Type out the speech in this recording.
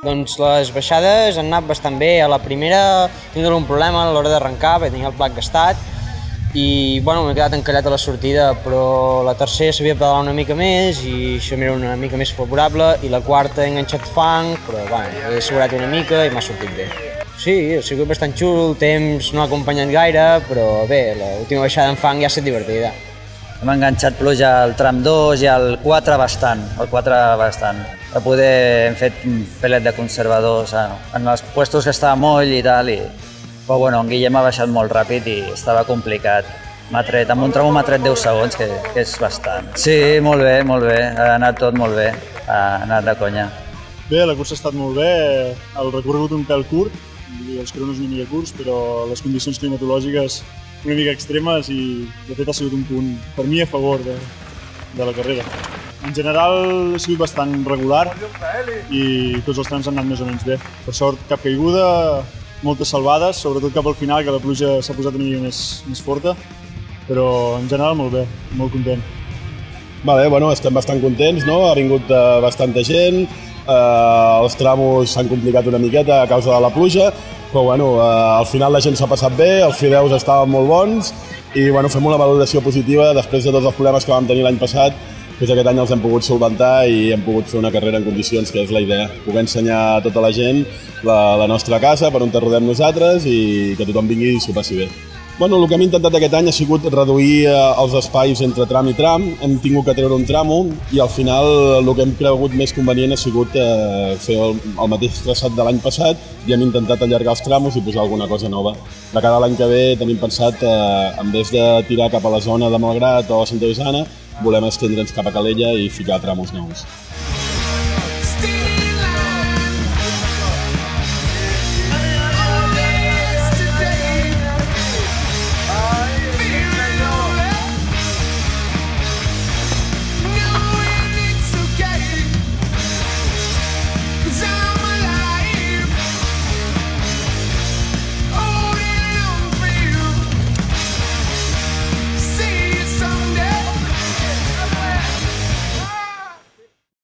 Doncs les baixades han anat bastant bé. A la primera tenia un problema a l'hora d'arrencar, perquè tenia el plat gastat i bueno, m'he quedat encallat a la sortida, però la tercera sabia pedalar una mica més i això m'era una mica més favorable, i la quarta he enganxat fang, però bueno, he assegurat una mica i m'ha sortit bé. Sí, ha sigut bastant xulo, el temps no ha acompanyat gaire, però bé, l'última baixada en fang ja ha estat divertida. Hem enganxat pluja al tram 2 i al 4 bastant, Per poder hem fet un pelet de conservadors en els puestos que estava moll i tal, però bueno, en Guillem ha baixat molt ràpid i estava complicat. Amb un tram m'ha tret 10 segons, que és bastant. Sí, molt bé, ha anat tot molt bé, ha anat de conya. Bé, la cursa ha estat molt bé, el recorregut un pèl curt, els cronos una mica curts, però les condicions climatològiques una mica extremes i de fet ha sigut un punt per mi a favor de la carrera. En general ha sigut bastant regular i tots els trams han anat més o menys bé. Per sort, cap caiguda, moltes salvades, sobretot cap al final, que la pluja s'ha posat una mica més forta, però en general molt bé, molt content. Vale, bueno, estem bastant contents, no? Ha vingut bastanta gent, els tramos s'han complicat una miqueta a causa de la pluja, però bueno, al final la gent s'ha passat bé, els fideus estaven molt bons i bueno, fem una valoració positiva després de tots els problemes que vam tenir l'any passat. Doncs aquest any els hem pogut solventar i hem pogut fer una carrera en condicions, que és la idea. Poder ensenyar a tota la gent la nostra casa, per on te rodem nosaltres, i que tothom vingui i s'ho passi bé. Bueno, el que hem intentat aquest any ha sigut reduir els espais entre tram i tram. Hem tingut que treure un tramo i al final el que hem cregut més convenient ha sigut fer el mateix traçat de l'any passat i hem intentat allargar els tramos i posar alguna cosa nova. De cara a l'any que ve tenim pensat, en vez de tirar cap a la zona de Malgrat o Santa Eusana, volem estendre'ns cap a Calella i ficar tramos nous.